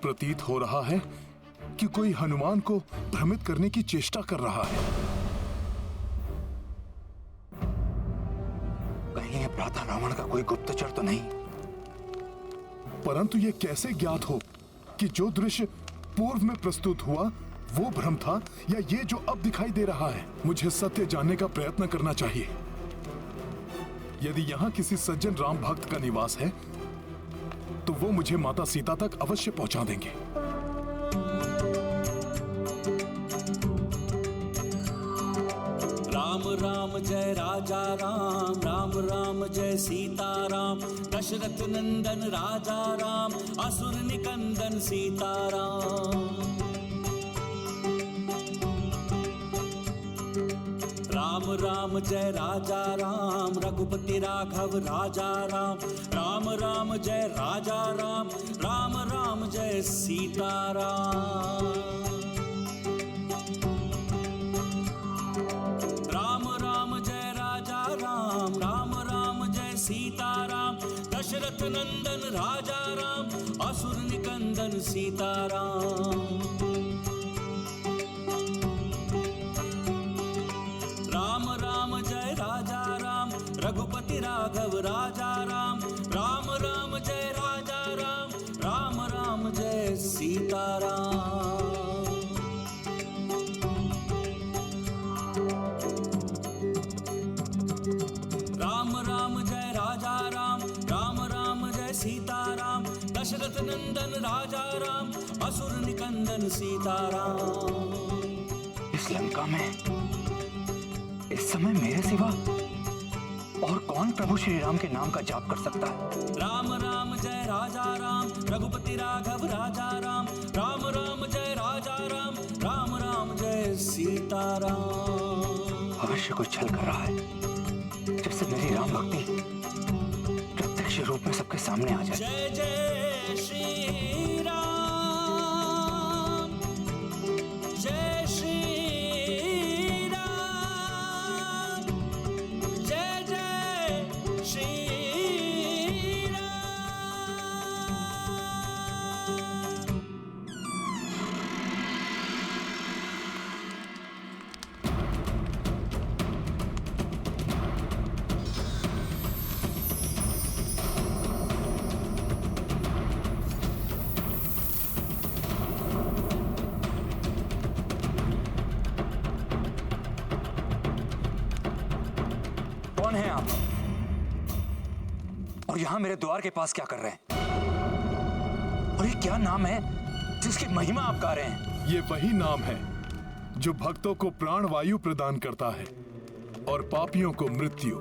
प्रतीत हो रहा है कि कोई हनुमान को भ्रमित करने की चेष्टा कर रहा है। कहीं ये भ्राता रावण का कोई गुप्तचर तो नहीं? परंतु यह कैसे ज्ञात हो कि जो दृश्य पूर्व में प्रस्तुत हुआ वो भ्रम था या ये जो अब दिखाई दे रहा है? मुझे सत्य जानने का प्रयत्न करना चाहिए। यदि यहाँ किसी सज्जन राम भक्त का निवास है तो वो मुझे माता सीता तक अवश्य पहुंचा देंगे। राम राम जय राजा राम, राम राम जय सीता राम। दशरथ नंदन राजा राम, असुर निकंदन सीता राम। राम राम जय राजा राम, रघुपति राघव राजा राम। राम राम जय राजा राम, राम राम जय सीता राम। राम राम जय राजा राम, राम राम जय सीता राम। दशरथ नंदन राजा राम, असुर निकंदन सीता राम। राम राम जय राजा राम, रघुपति राघव राजा राम। राम राम जय राजा राम, राम राम जय सीता राम। राम राम जय राजा राम, राम राम जय सीता राम। दशरथ नंदन राजा राम, असुर निकंदन सीता राम। इस लंका में इस समय मेरे सिवा और कौन प्रभु श्री राम के नाम का जाप कर सकता है? राम राम जय राजा राम, रघुपति राघव राजा राम। राम राम जय राजा राम, राम राम जय सीता राम। अवश्य कुछ छल कर रहा है जिससे मेरी राम भक्ति प्रत्यक्ष रूप में सबके सामने आ जाए। जय जय श्री राम, जय श्री हैं आप? और यहां मेरे द्वार के पास क्या कर रहे हैं? और ये क्या नाम है जिसकी महिमा आप गा रहे हैं? ये वही नाम है जो भक्तों को प्राण वायु प्रदान करता है और पापियों को मृत्यु।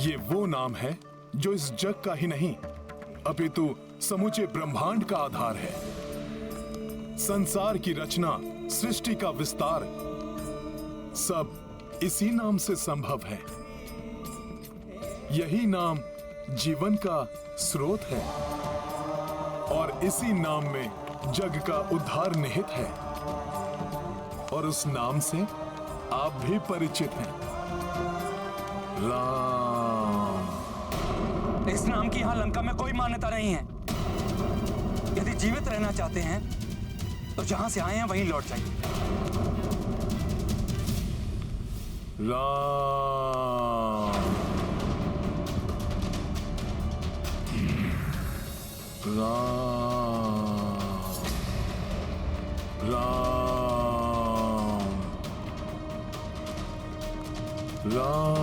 ये वो नाम है जो इस जग का ही नहीं अपितु समूचे ब्रह्मांड का आधार है। संसार की रचना, सृष्टि का विस्तार सब इसी नाम से संभव है। यही नाम जीवन का स्रोत है और इसी नाम में जग का उद्धार निहित है। और उस नाम से आप भी परिचित हैं, राम। इस नाम की यहां लंका में कोई मान्यता नहीं है। यदि जीवित रहना चाहते हैं तो जहां से आए हैं वहीं लौट जाइए। राम राम राम राम।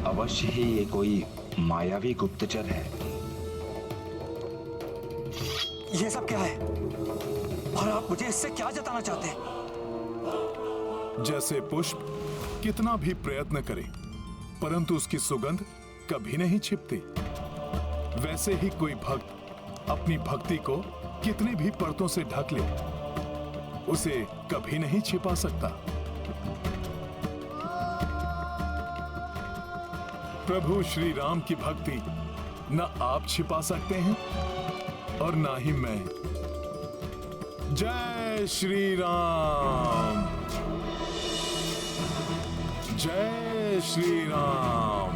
अवश्य ही ये कोई मायावी गुप्तचर है ये सब क्या है? और आप मुझे इससे क्या जताना चाहते हैं? जैसे पुष्प कितना भी प्रयत्न करे परंतु उसकी सुगंध कभी नहीं छिपती, वैसे ही कोई भक्त अपनी भक्ति को कितनी भी परतों से ढक ले उसे कभी नहीं छिपा सकता। प्रभु श्री राम की भक्ति न आप छिपा सकते हैं और ना ही मैं। जय श्री राम, जय श्री राम।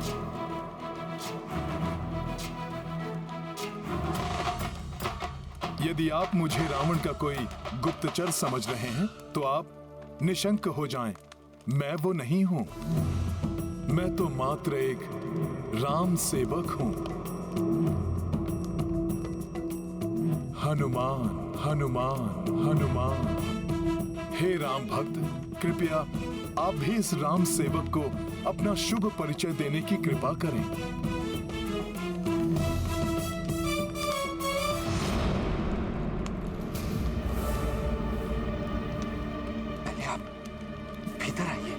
यदि आप मुझे रावण का कोई गुप्तचर समझ रहे हैं तो आप निशंक हो जाएं, मैं वो नहीं हूं। मैं तो मात्र एक राम सेवक हूं। हनुमान हनुमान हनुमान। हे राम भक्त, कृपया आप भी इस राम सेवक को अपना शुभ परिचय देने की कृपा करें। पहले आप भीतर आइए।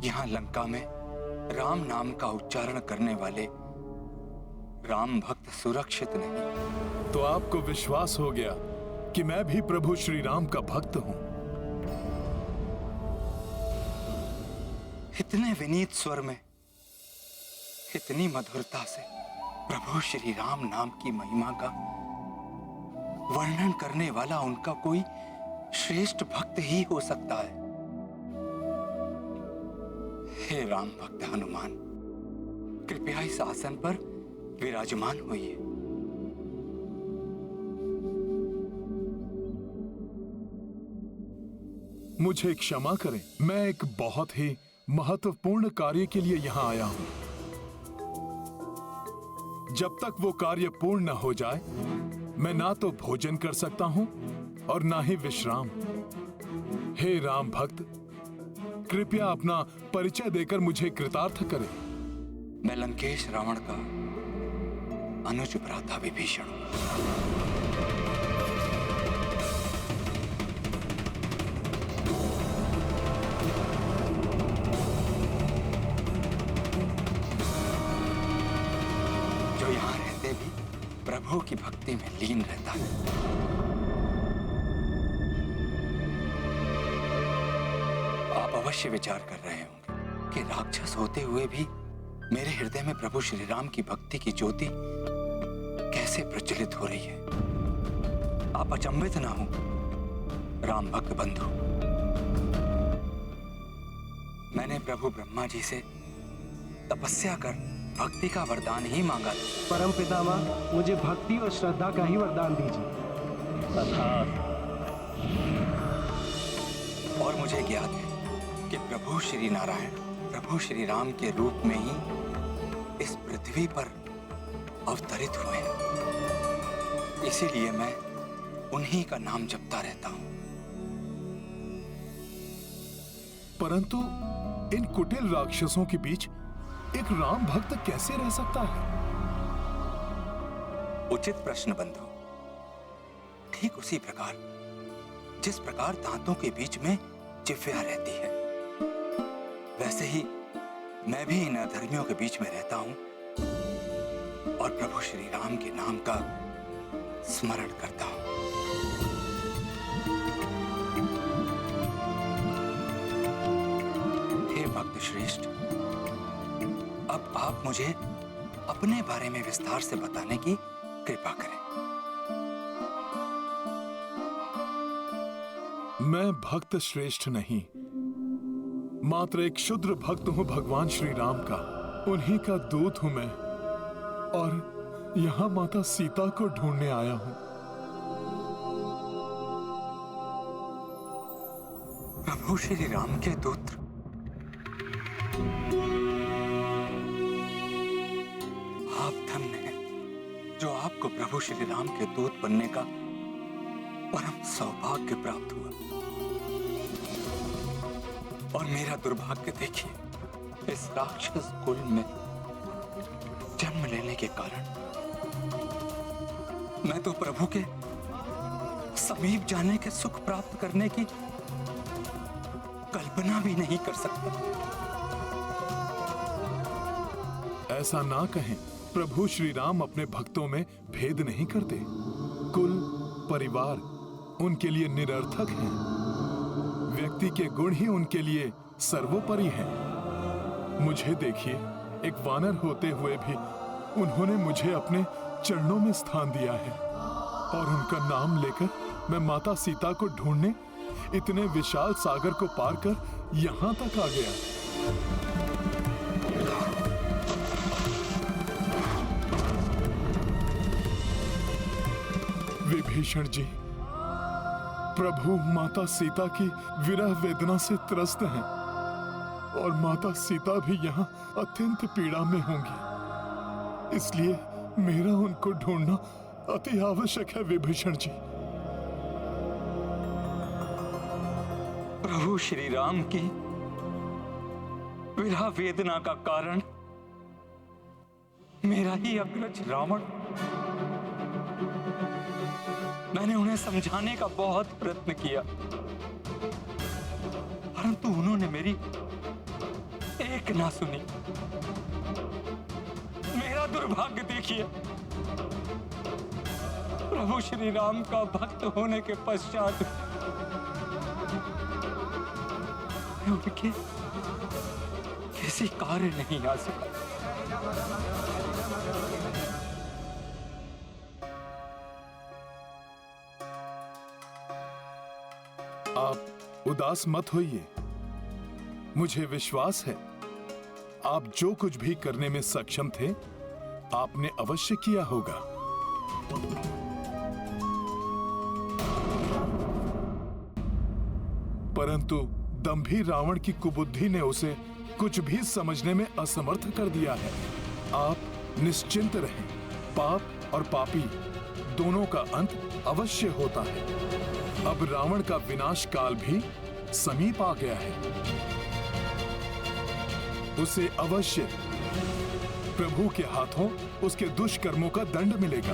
यहां लंका में राम नाम का उच्चारण करने वाले राम भक्त सुरक्षित नहीं। तो आपको विश्वास हो गया कि मैं भी प्रभु श्री राम का भक्त हूं। इतने विनीत स्वर में, इतनी मधुरता से प्रभु श्री राम नाम की महिमा का वर्णन करने वाला उनका कोई श्रेष्ठ भक्त ही हो सकता है। हे राम भक्त हनुमान, कृपया इस आसन पर विराजमान होइए। मुझे क्षमा करें, मैं एक बहुत ही महत्वपूर्ण कार्य के लिए यहां आया हूं। जब तक वो कार्य पूर्ण न हो जाए मैं ना तो भोजन कर सकता हूं और ना ही विश्राम। हे राम भक्त, कृपया अपना परिचय देकर मुझे कृतार्थ करें। मैं लंकेश रावण का अनुज भ्राता विभीषण। जो यहां रहते भी प्रभु की भक्ति में लीन रहता है। आप अवश्य विचार कर रहे होंगे कि राक्षस होते हुए भी मेरे हृदय में प्रभु श्री राम की भक्ति की ज्योति कैसे प्रज्वलित हो रही है। आप अचंभित ना हो राम भक्त बंधु। मैंने प्रभु ब्रह्मा जी से तपस्या कर भक्ति का वरदान ही मांगा था। परम पितामह, मुझे भक्ति और श्रद्धा का ही वरदान दीजिए। और मुझे ज्ञात है कि प्रभु श्री नारायण प्रभु श्री राम के रूप में ही इस पृथ्वी पर अवतरित हुए हैं। इसीलिए मैं उन्हीं का नाम जपता रहता हूं। परंतु इन कुटिल राक्षसों के बीच एक राम भक्त कैसे रह सकता है? उचित प्रश्न बंधु। ठीक उसी प्रकार जिस प्रकार दांतों के बीच में जिह्वा रहती है, वैसे ही मैं भी इन अधर्मियों के बीच में रहता हूं और प्रभु श्री राम के नाम का स्मरण करता हूं। हे भक्त श्रेष्ठ, अब आप मुझे अपने बारे में विस्तार से बताने की कृपा करें। मैं भक्त श्रेष्ठ नहीं, मात्र एक क्षुद्र भक्त हूं भगवान श्री राम का। उन्हीं का दूत हूं मैं और यहां माता सीता को ढूंढने आया हूं। प्रभु श्री राम के दूत, आप धन्य हैं, जो आपको प्रभु श्री राम के दूत बनने का परम सौभाग्य प्राप्त हुआ। और मेरा दुर्भाग्य देखिए, इस राक्षस कुल में जन्म लेने के कारण मैं तो प्रभु के समीप जाने के सुख प्राप्त करने की कल्पना भी नहीं कर सकता। ऐसा ना कहें, प्रभु श्री राम अपने भक्तों में भेद नहीं करते। कुल, परिवार उनके लिए निरर्थक हैं। व्यक्ति के गुण ही उनके लिए सर्वोपरि हैं। मुझे देखिए, एक वानर होते हुए भी उन्होंने मुझे अपने चरणों में स्थान दिया है, और उनका नाम लेकर मैं माता सीता को ढूंढने इतने विशाल सागर को पार कर यहां तक आ गया। विभीषण जी, प्रभु माता सीता की विरह वेदना से त्रस्त हैं, और माता सीता भी यहाँ अत्यंत पीड़ा में होंगी। इसलिए मेरा उनको ढूंढना अति आवश्यक है विभीषण जी। प्रभु श्री राम की विरह वेदना का कारण मेरा ही अग्रज रावण। मैंने उन्हें समझाने का बहुत प्रयत्न किया, परंतु उन्होंने मेरी एक ना सुनी। मेरा दुर्भाग्य देखिए, प्रभु श्री राम का भक्त होने के पश्चात मैं उनके किसी कार्य नहीं आ सका। आप उदास मत होइए। मुझे विश्वास है आप जो कुछ भी करने में सक्षम थे, आपने अवश्य किया होगा। परंतु दंभी रावण की कुबुद्धि ने उसे कुछ भी समझने में असमर्थ कर दिया है। आप निश्चिंत रहें, पाप और पापी दोनों का अंत अवश्य होता है। अब रावण का विनाश काल भी समीप आ गया है। उसे अवश्य प्रभु के हाथों उसके दुष्कर्मों का दंड मिलेगा।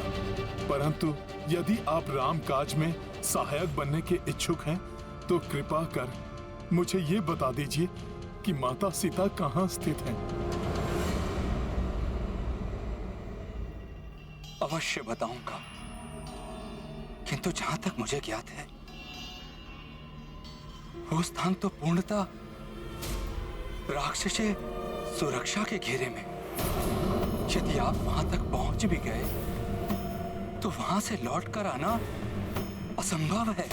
परंतु यदि आप राम काज में सहायक बनने के इच्छुक हैं, तो कृपा कर मुझे ये बता दीजिए कि माता सीता कहाँ स्थित हैं। अवश्य बताऊंगा, किंतु जहां तक मुझे ज्ञात है, वो स्थान तो पूर्णतः राक्षसी सुरक्षा के घेरे में। यदि आप वहां तक पहुंच भी गए, तो वहां से लौटकर आना असंभव है।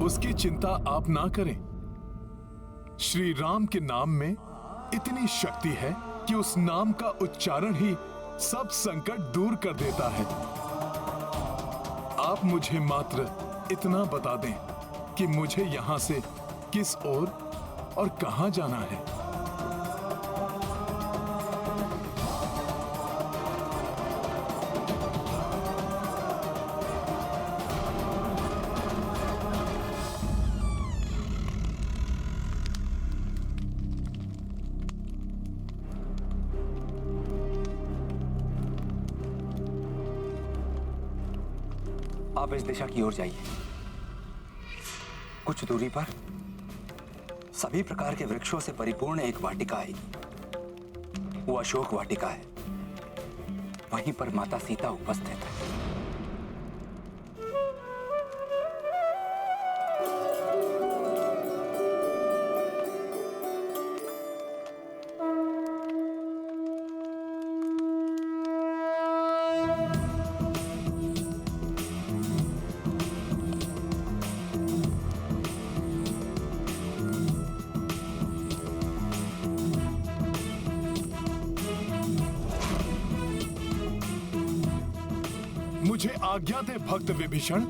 उसकी चिंता आप ना करें। श्री राम के नाम में इतनी शक्ति है कि उस नाम का उच्चारण ही सब संकट दूर कर देता है। आप मुझे मात्र इतना बता दें कि मुझे यहां से किस ओर और कहां जाना है। आप इस दिशा की ओर जाइए। कुछ दूरी पर सभी प्रकार के वृक्षों से परिपूर्ण एक वाटिका आएगी। वो अशोक वाटिका है। वहीं पर माता सीता उपस्थित है। मुझे आज्ञा दे भक्त विभीषण,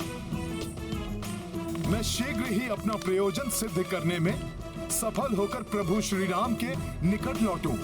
मैं शीघ्र ही अपना प्रयोजन सिद्ध करने में सफल होकर प्रभु श्री राम के निकट लौटूं।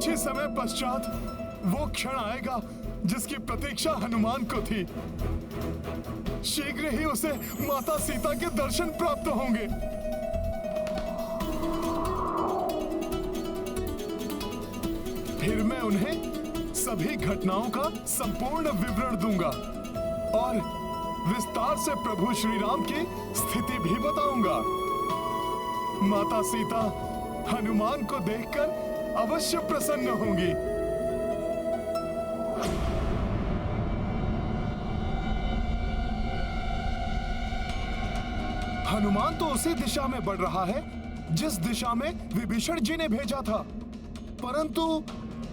कुछ ही समय पश्चात वो क्षण आएगा जिसकी प्रतीक्षा हनुमान को थी। शीघ्र ही उसे माता सीता के दर्शन प्राप्त होंगे। फिर मैं उन्हें सभी घटनाओं का संपूर्ण विवरण दूंगा और विस्तार से प्रभु श्री राम की स्थिति भी बताऊंगा। माता सीता हनुमान को देखकर अवश्य प्रसन्न होंगी। हनुमान तो उसी दिशा में बढ़ रहा है जिस दिशा में विभीषण जी ने भेजा था, परंतु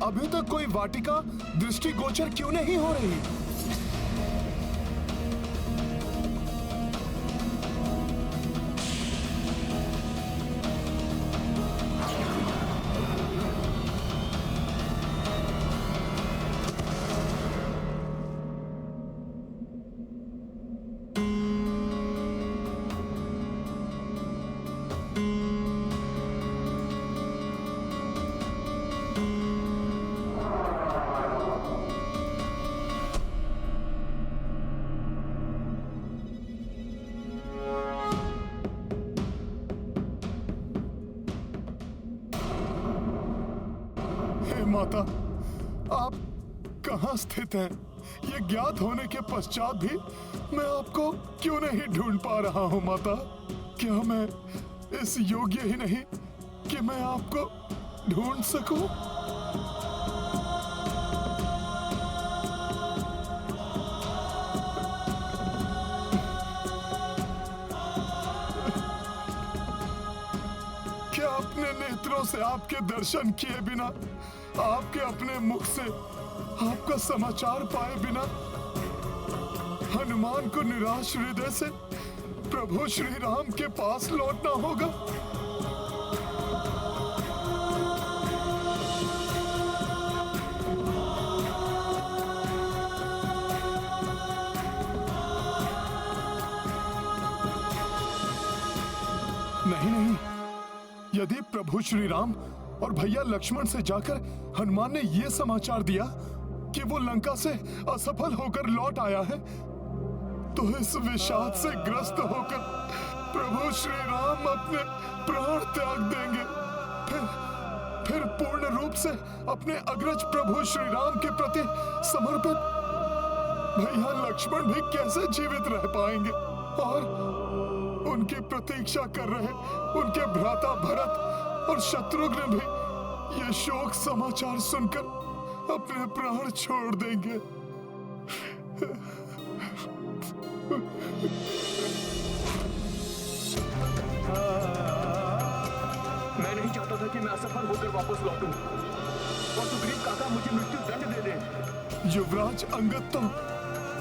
अभी तक कोई वाटिका दृष्टिगोचर क्यों नहीं हो रही? माता, आप कहाँ स्थित हैं? ये ज्ञात होने के पश्चात भी मैं आपको क्यों नहीं ढूंढ पा रहा हूँ माता? क्या मैं इस योग्य ही नहीं कि मैं आपको ढूंढ सकूं? क्या अपने नेत्रों से आपके दर्शन किए बिना, आपके अपने मुख से आपका समाचार पाए बिना हनुमान को निराश हृदय से प्रभु श्री राम के पास लौटना होगा? नहीं नहीं, यदि प्रभु श्री राम और भैया लक्ष्मण से जाकर हनुमान ने यह समाचार दिया कि वो लंका से असफल होकर लौट आया है, तो इस विषाद से ग्रस्त होकर प्रभु श्री राम अपने प्राण त्याग देंगे। फिर पूर्ण रूप से अपने अग्रज प्रभु श्री राम के प्रति समर्पित भैया लक्ष्मण भी कैसे जीवित रह पाएंगे? और उनकी प्रतीक्षा कर रहे उनके भ्राता भरत और शत्रुघ्न भी ये शोक समाचार सुनकर अपने प्राण छोड़ देंगे। मैं नहीं चाहता था कि मैं असफल होकर वापस लौटूं और सुग्रीव काका मुझे मृत्यु दंड दे दे। युवराज अंगद तो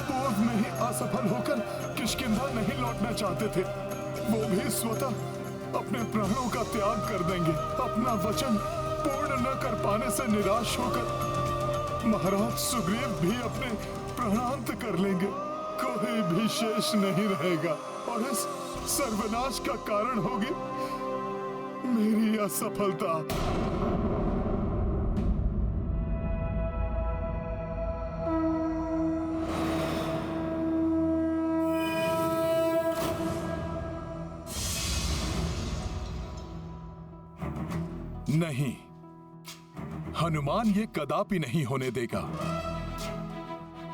पूर्व में ही असफल होकर किष्किंधा नहीं लौटना चाहते थे। वो भी स्वतः अपने प्राणों का त्याग कर देंगे। अपना वचन पूर्ण न कर पाने से निराश होकर महाराज सुग्रीव भी अपने प्राणांत कर लेंगे। कोई भी शेष नहीं रहेगा और इस सर्वनाश का कारण होगी मेरी असफलता। नहीं, हनुमान ये कदापि नहीं होने देगा।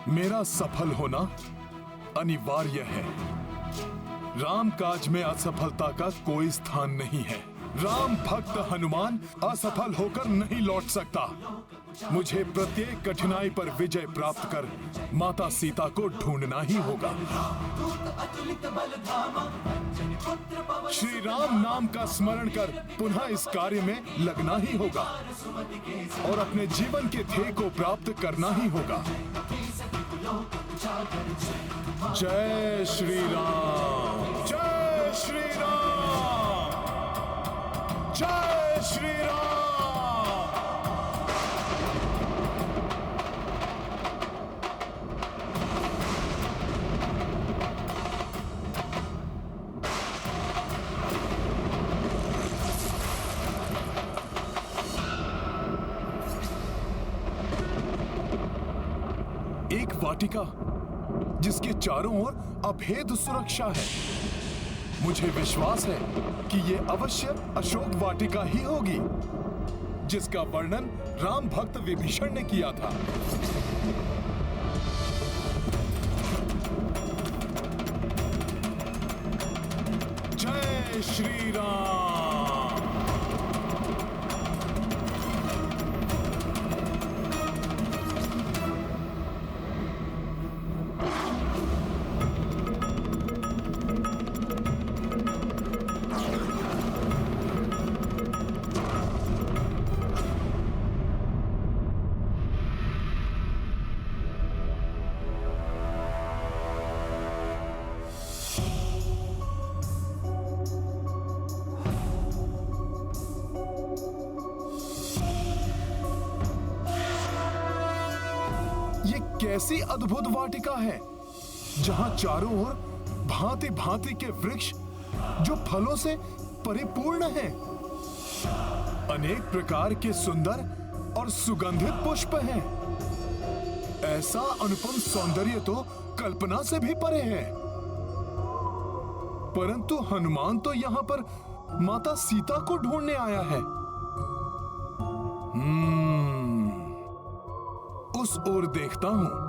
मेरा सफल होना अनिवार्य है। राम काज में असफलता का कोई स्थान नहीं है। राम भक्त हनुमान असफल होकर नहीं लौट सकता। मुझे प्रत्येक कठिनाई पर विजय प्राप्त कर माता सीता को ढूंढना ही होगा। श्री राम नाम का स्मरण कर पुनः इस कार्य में लगना ही होगा और अपने जीवन के ध्येय को प्राप्त करना ही होगा। जय श्री राम, जय श्री राम, जय श्री राम। एक वाटिका जिसके चारों ओर अभेद सुरक्षा है। मुझे विश्वास है कि यह अवश्य अशोक वाटिका ही होगी, जिसका वर्णन राम भक्त विभीषण ने किया था। जय श्री राम। ये कैसी अद्भुत वाटिका है जहां चारों ओर भांति भांति के वृक्ष जो फलों से परिपूर्ण हैं। अनेक प्रकार के सुंदर और सुगंधित पुष्प हैं। ऐसा अनुपम सौंदर्य तो कल्पना से भी परे है। परंतु हनुमान तो यहां पर माता सीता को ढूंढने आया है। उस ओर देखता हूं।